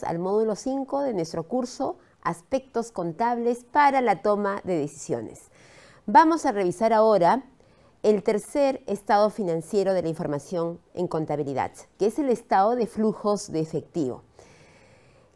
Al módulo 5 de nuestro curso Aspectos contables para la toma de decisiones. Vamos a revisar ahora el tercer estado financiero de la información en contabilidad, que es el estado de flujos de efectivo.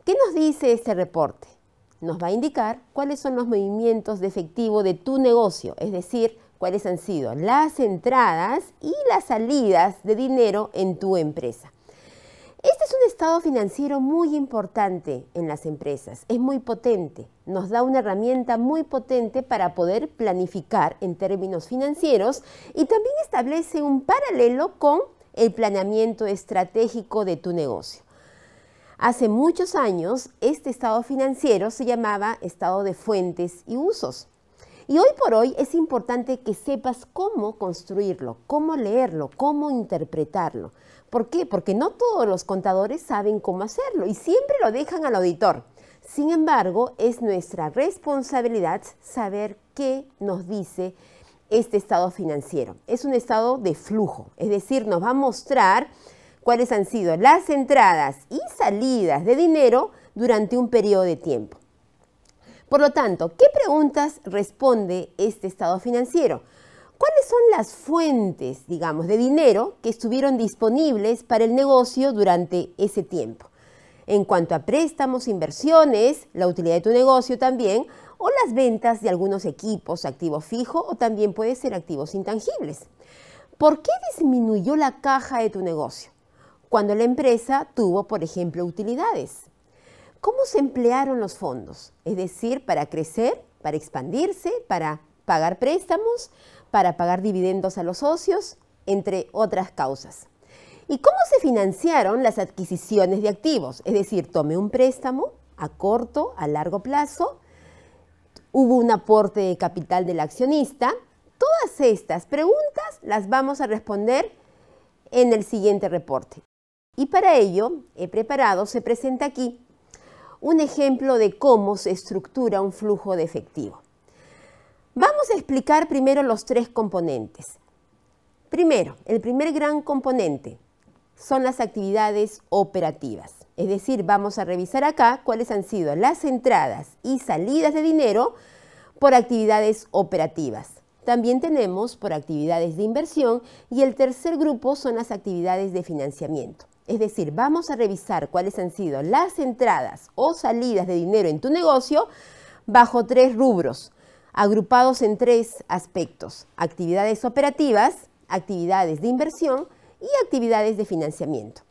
¿Qué nos dice este reporte? Nos va a indicar cuáles son los movimientos de efectivo de tu negocio, es decir, cuáles han sido las entradas y las salidas de dinero en tu empresa. Este es un estado financiero muy importante en las empresas, es muy potente, nos da una herramienta muy potente para poder planificar en términos financieros y también establece un paralelo con el planeamiento estratégico de tu negocio. Hace muchos años este estado financiero se llamaba estado de fuentes y usos. Y hoy por hoy es importante que sepas cómo construirlo, cómo leerlo, cómo interpretarlo. ¿Por qué? Porque no todos los contadores saben cómo hacerlo y siempre lo dejan al auditor. Sin embargo, es nuestra responsabilidad saber qué nos dice este estado financiero. Es un estado de flujo, es decir, nos va a mostrar cuáles han sido las entradas y salidas de dinero durante un periodo de tiempo. Por lo tanto, ¿qué preguntas responde este estado financiero? ¿Cuáles son las fuentes, digamos, de dinero que estuvieron disponibles para el negocio durante ese tiempo? En cuanto a préstamos, inversiones, la utilidad de tu negocio también, o las ventas de algunos equipos, activo fijo, o también puede ser activos intangibles. ¿Por qué disminuyó la caja de tu negocio? Cuando la empresa tuvo, por ejemplo, utilidades. ¿Cómo se emplearon los fondos? Es decir, para crecer, para expandirse, para pagar préstamos, para pagar dividendos a los socios, entre otras causas. ¿Y cómo se financiaron las adquisiciones de activos? Es decir, tomé un préstamo a corto, a largo plazo, hubo un aporte de capital del accionista. Todas estas preguntas las vamos a responder en el siguiente reporte. Y para ello he preparado, se presenta aquí, un ejemplo de cómo se estructura un flujo de efectivo. Vamos a explicar primero los tres componentes. Primero, el primer gran componente son las actividades operativas. Es decir, vamos a revisar acá cuáles han sido las entradas y salidas de dinero por actividades operativas. También tenemos por actividades de inversión y el tercer grupo son las actividades de financiamiento. Es decir, vamos a revisar cuáles han sido las entradas o salidas de dinero en tu negocio bajo tres rubros, agrupados en tres aspectos: actividades operativas, actividades de inversión y actividades de financiamiento.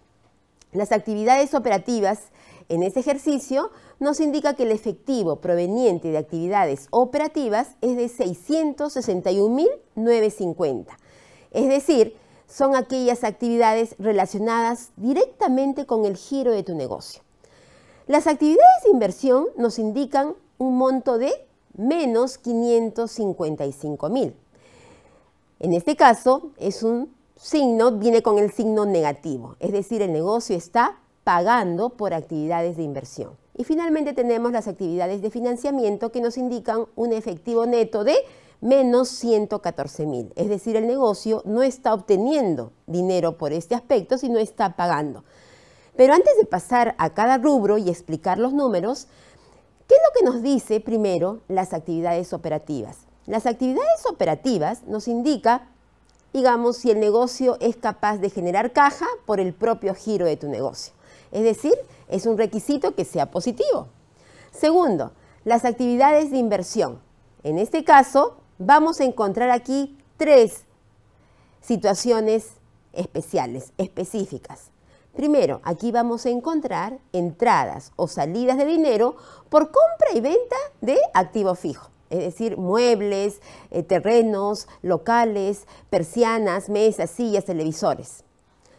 Las actividades operativas en este ejercicio nos indica que el efectivo proveniente de actividades operativas es de 661.950. Es decir, son aquellas actividades relacionadas directamente con el giro de tu negocio. Las actividades de inversión nos indican un monto de menos 555.000. En este caso es un signo, viene con el signo negativo, es decir, el negocio está pagando por actividades de inversión. Y finalmente tenemos las actividades de financiamiento que nos indican un efectivo neto de menos 114.000, es decir, el negocio no está obteniendo dinero por este aspecto, sino está pagando. Pero antes de pasar a cada rubro y explicar los números, ¿qué es lo que nos dice primero las actividades operativas? Las actividades operativas nos indica, digamos, si el negocio es capaz de generar caja por el propio giro de tu negocio. Es decir, es un requisito que sea positivo. Segundo, las actividades de inversión. En este caso, vamos a encontrar aquí tres situaciones especiales, específicas. Primero, aquí vamos a encontrar entradas o salidas de dinero por compra y venta de activo fijo, es decir, muebles, terrenos, locales, persianas, mesas, sillas, televisores.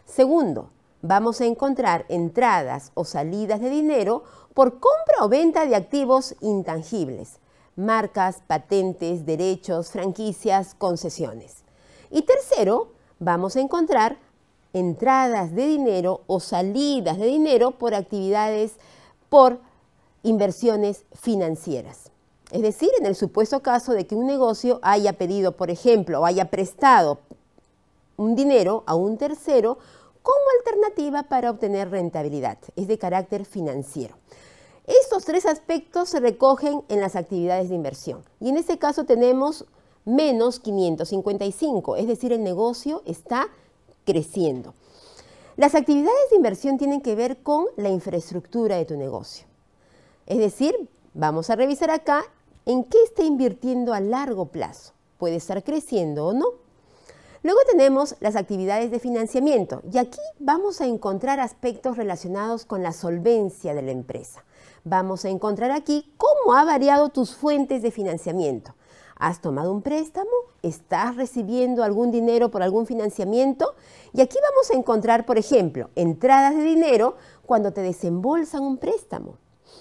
Segundo, vamos a encontrar entradas o salidas de dinero por compra o venta de activos intangibles, marcas, patentes, derechos, franquicias, concesiones. Y tercero, vamos a encontrar entradas de dinero o salidas de dinero por actividades, por inversiones financieras. Es decir, en el supuesto caso de que un negocio haya pedido, por ejemplo, o haya prestado un dinero a un tercero como alternativa para obtener rentabilidad. Es de carácter financiero. Estos tres aspectos se recogen en las actividades de inversión. Y en este caso tenemos menos 555, es decir, el negocio está creciendo. Las actividades de inversión tienen que ver con la infraestructura de tu negocio. Es decir, vamos a revisar acá en qué está invirtiendo a largo plazo. Puede estar creciendo o no. Luego tenemos las actividades de financiamiento y aquí vamos a encontrar aspectos relacionados con la solvencia de la empresa. Vamos a encontrar aquí cómo ha variado tus fuentes de financiamiento. ¿Has tomado un préstamo? ¿Estás recibiendo algún dinero por algún financiamiento? Y aquí vamos a encontrar, por ejemplo, entradas de dinero cuando te desembolsan un préstamo.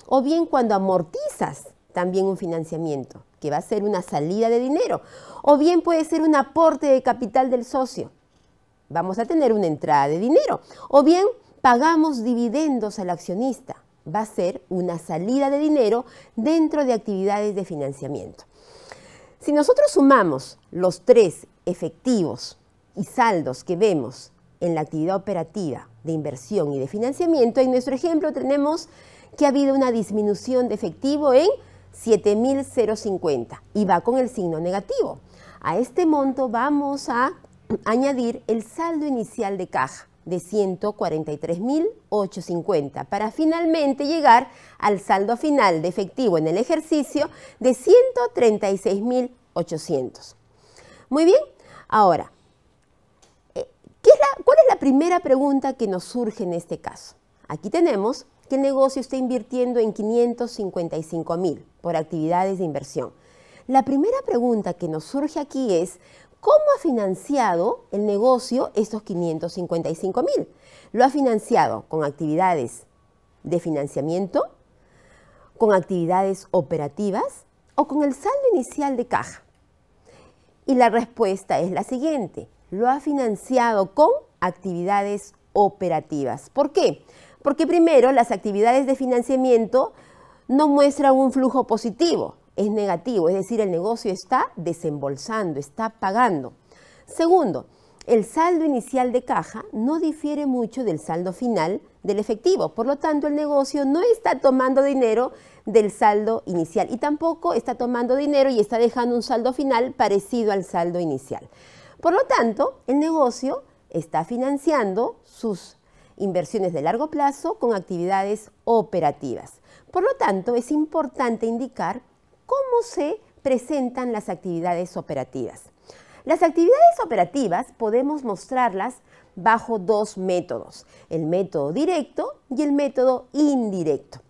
O bien cuando amortizas también un financiamiento, que va a ser una salida de dinero. O bien puede ser un aporte de capital del socio. Vamos a tener una entrada de dinero. O bien pagamos dividendos al accionista. Va a ser una salida de dinero dentro de actividades de financiamiento. Si nosotros sumamos los tres efectivos y saldos que vemos en la actividad operativa de inversión y de financiamiento, en nuestro ejemplo tenemos que ha habido una disminución de efectivo en 7.050 y va con el signo negativo. A este monto vamos a añadir el saldo inicial de caja de 143.850 para finalmente llegar al saldo final de efectivo en el ejercicio de 136.800. Muy bien, ahora, ¿cuál es la primera pregunta que nos surge en este caso? Aquí tenemos que el negocio está invirtiendo en 555.000 por actividades de inversión. La primera pregunta que nos surge aquí es, ¿cómo ha financiado el negocio estos 555.000? ¿Lo ha financiado con actividades de financiamiento, con actividades operativas o con el saldo inicial de caja? Y la respuesta es la siguiente, lo ha financiado con actividades operativas. ¿Por qué? Porque primero, las actividades de financiamiento no muestran un flujo positivo, es negativo, es decir, el negocio está desembolsando, está pagando. Segundo, el saldo inicial de caja no difiere mucho del saldo final del efectivo, por lo tanto, el negocio no está tomando dinero del saldo inicial y tampoco está tomando dinero y está dejando un saldo final parecido al saldo inicial. Por lo tanto, el negocio está financiando sus inversiones de largo plazo con actividades operativas. Por lo tanto, es importante indicar cómo se presentan las actividades operativas. Las actividades operativas podemos mostrarlas bajo dos métodos, el método directo y el método indirecto.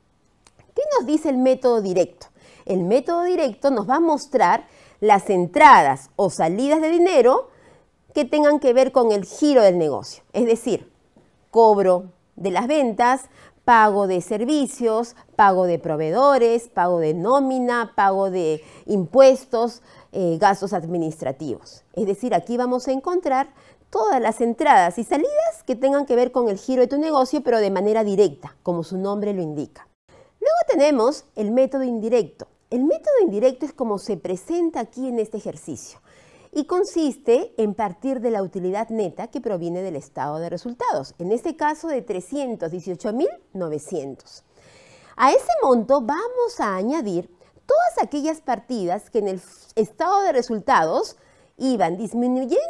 ¿Qué nos dice el método directo? El método directo nos va a mostrar las entradas o salidas de dinero que tengan que ver con el giro del negocio, es decir, cobro de las ventas, pago de servicios, pago de proveedores, pago de nómina, pago de impuestos, gastos administrativos. Es decir, aquí vamos a encontrar todas las entradas y salidas que tengan que ver con el giro de tu negocio, pero de manera directa, como su nombre lo indica. Luego tenemos el método indirecto. El método indirecto es como se presenta aquí en este ejercicio y consiste en partir de la utilidad neta que proviene del estado de resultados, en este caso de 318.900. A ese monto vamos a añadir todas aquellas partidas que en el estado de resultados iban disminuyendo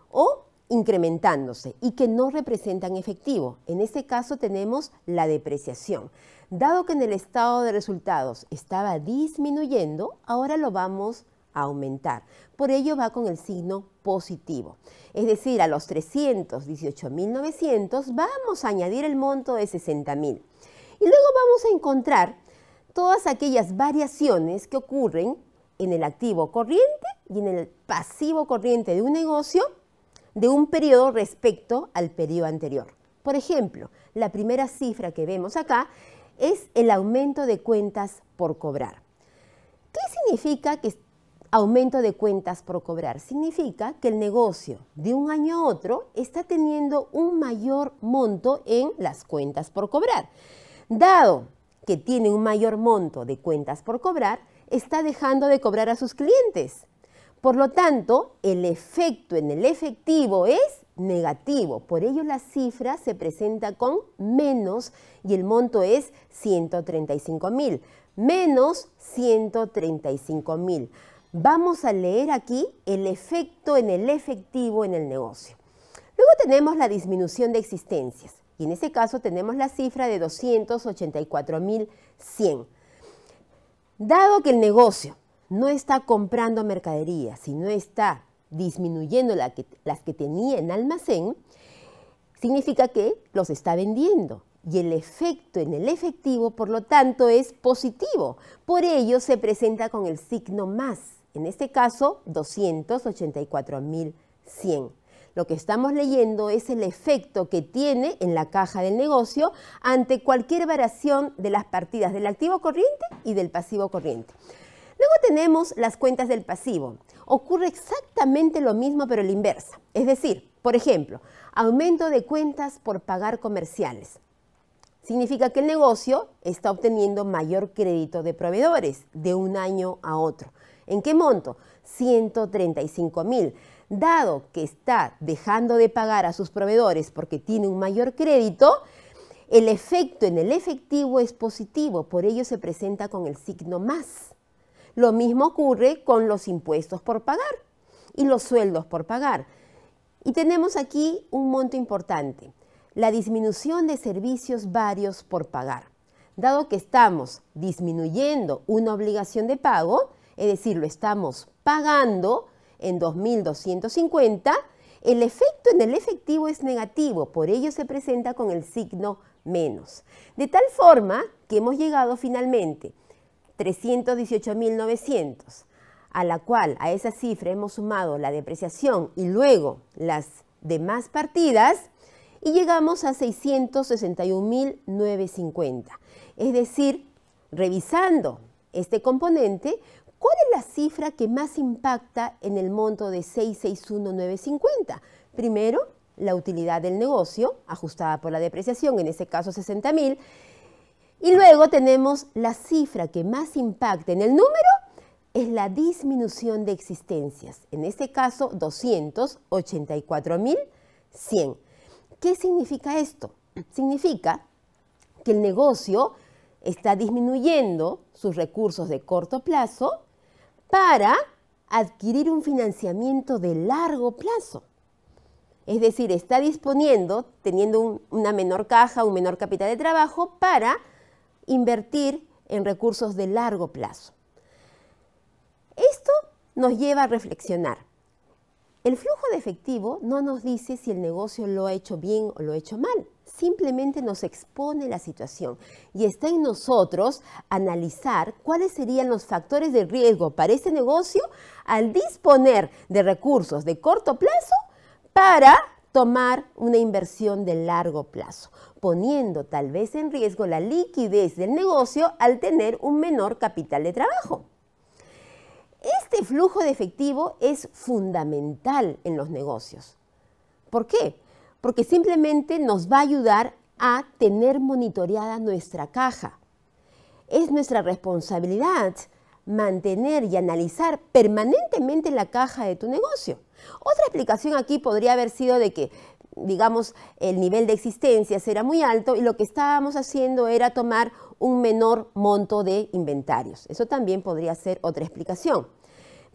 o incrementándose y que no representan efectivo. En este caso tenemos la depreciación. Dado que en el estado de resultados estaba disminuyendo, ahora lo vamos a aumentar. Por ello va con el signo positivo. Es decir, a los 318.900 vamos a añadir el monto de 60.000. Y luego vamos a encontrar todas aquellas variaciones que ocurren en el activo corriente y en el pasivo corriente de un negocio de un periodo respecto al periodo anterior. Por ejemplo, la primera cifra que vemos acá es el aumento de cuentas por cobrar. ¿Qué significa que aumento de cuentas por cobrar? Significa que el negocio de un año a otro está teniendo un mayor monto en las cuentas por cobrar. Dado que tiene un mayor monto de cuentas por cobrar, está dejando de cobrar a sus clientes. Por lo tanto, el efecto en el efectivo es negativo. Por ello la cifra se presenta con menos y el monto es 135.000. Menos 135.000. Vamos a leer aquí el efecto en el efectivo en el negocio. Luego tenemos la disminución de existencias y en ese caso tenemos la cifra de 284.100. Dado que el negocio no está comprando mercadería, sino está disminuyendo las que tenía en almacén, significa que los está vendiendo. Y el efecto en el efectivo, por lo tanto, es positivo. Por ello, se presenta con el signo más. En este caso, 284.100. Lo que estamos leyendo es el efecto que tiene en la caja del negocio ante cualquier variación de las partidas del activo corriente y del pasivo corriente. Luego tenemos las cuentas del pasivo. Ocurre exactamente lo mismo, pero a la inversa. Es decir, por ejemplo, aumento de cuentas por pagar comerciales. Significa que el negocio está obteniendo mayor crédito de proveedores de un año a otro. ¿En qué monto? 135.000. Dado que está dejando de pagar a sus proveedores porque tiene un mayor crédito, el efecto en el efectivo es positivo, por ello se presenta con el signo más. Lo mismo ocurre con los impuestos por pagar y los sueldos por pagar. Y tenemos aquí un monto importante. La disminución de servicios varios por pagar. Dado que estamos disminuyendo una obligación de pago, es decir, lo estamos pagando en 2.250, el efecto en el efectivo es negativo, por ello se presenta con el signo menos. De tal forma que hemos llegado finalmente 318.900, a la cual a esa cifra hemos sumado la depreciación y luego las demás partidas, y llegamos a 661.950. Es decir, revisando este componente, ¿cuál es la cifra que más impacta en el monto de 661.950? Primero, la utilidad del negocio, ajustada por la depreciación, en este caso 60.000. Y luego tenemos la cifra que más impacta en el número, es la disminución de existencias. En este caso, 284.100. ¿Qué significa esto? Significa que el negocio está disminuyendo sus recursos de corto plazo para adquirir un financiamiento de largo plazo. Es decir, está disponiendo, teniendo una menor caja, un menor capital de trabajo para invertir en recursos de largo plazo. Esto nos lleva a reflexionar. El flujo de efectivo no nos dice si el negocio lo ha hecho bien o lo ha hecho mal. Simplemente nos expone la situación y está en nosotros analizar cuáles serían los factores de riesgo para ese negocio al disponer de recursos de corto plazo para tomar una inversión de largo plazo, poniendo tal vez en riesgo la liquidez del negocio al tener un menor capital de trabajo. Este flujo de efectivo es fundamental en los negocios. ¿Por qué? Porque simplemente nos va a ayudar a tener monitoreada nuestra caja. Es nuestra responsabilidad mantener y analizar permanentemente la caja de tu negocio. Otra explicación aquí podría haber sido de que, digamos, el nivel de existencias era muy alto y lo que estábamos haciendo era tomar un menor monto de inventarios. Eso también podría ser otra explicación.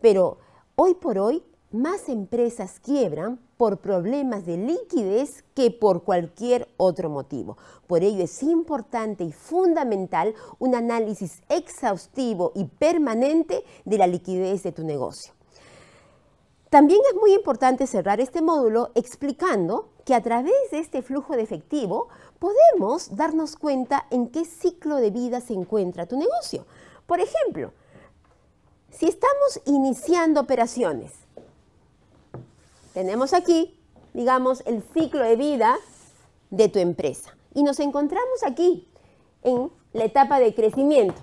Pero hoy por hoy, más empresas quiebran por problemas de liquidez que por cualquier otro motivo. Por ello es importante y fundamental un análisis exhaustivo y permanente de la liquidez de tu negocio. También es muy importante cerrar este módulo explicando que a través de este flujo de efectivo podemos darnos cuenta en qué ciclo de vida se encuentra tu negocio. Por ejemplo, si estamos iniciando operaciones, tenemos aquí, digamos, el ciclo de vida de tu empresa y nos encontramos aquí en la etapa de crecimiento.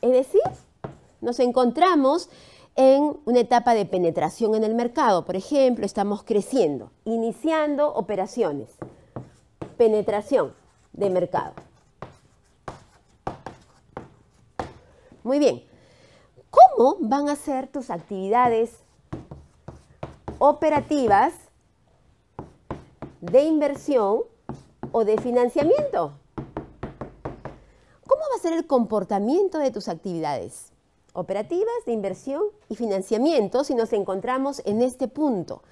Es decir, nos encontramos en una etapa de penetración en el mercado. Por ejemplo, estamos creciendo, iniciando operaciones, penetración de mercado. Muy bien. ¿Cómo van a ser tus actividades operativas de inversión o de financiamiento? ¿Cómo va a ser el comportamiento de tus actividades operativas de inversión y financiamiento si nos encontramos en este punto?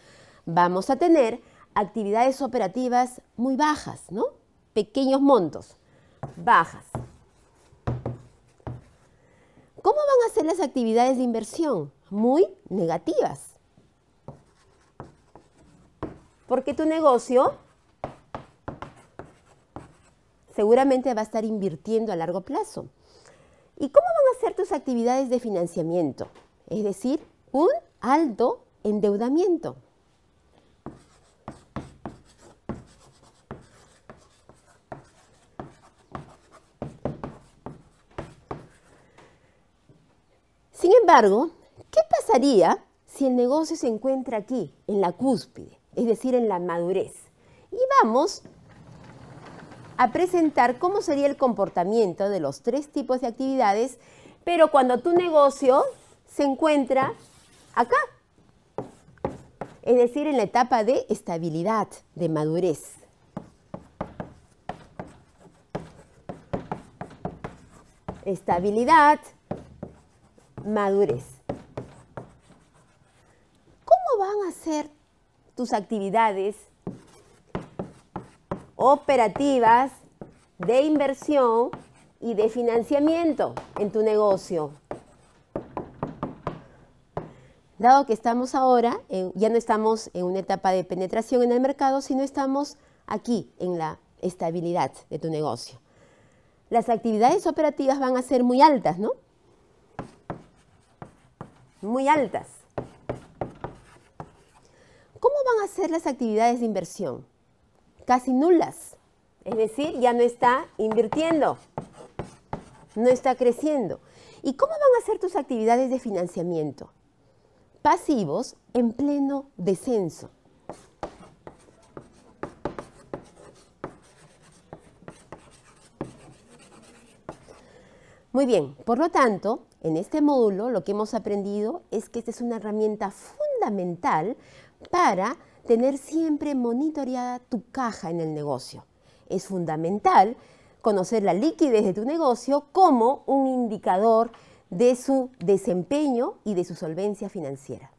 Vamos a tener actividades operativas muy bajas, ¿no? Pequeños montos, bajas. ¿Cómo van a ser las actividades de inversión? Muy negativas. Porque tu negocio seguramente va a estar invirtiendo a largo plazo. ¿Y cómo van a ser tus actividades de financiamiento? Es decir, un alto endeudamiento. Sin embargo, ¿qué pasaría si el negocio se encuentra aquí, en la cúspide, es decir, en la madurez? Y vamos a presentar cómo sería el comportamiento de los tres tipos de actividades, pero cuando tu negocio se encuentra acá, es decir, en la etapa de estabilidad, de madurez. Estabilidad, madurez. ¿Cómo van a ser tus actividades operativas de inversión y de financiamiento en tu negocio? Dado que estamos ahora, ya no estamos en una etapa de penetración en el mercado, sino estamos aquí en la estabilidad de tu negocio. Las actividades operativas van a ser muy altas, ¿no? Muy altas. ¿Cómo van a ser las actividades de inversión? Casi nulas. Es decir, ya no está invirtiendo, no está creciendo. ¿Y cómo van a ser tus actividades de financiamiento? Pasivos en pleno descenso. Muy bien, por lo tanto, en este módulo lo que hemos aprendido es que esta es una herramienta fundamental para tener siempre monitoreada tu caja en el negocio. Es fundamental conocer la liquidez de tu negocio como un indicador de su desempeño y de su solvencia financiera.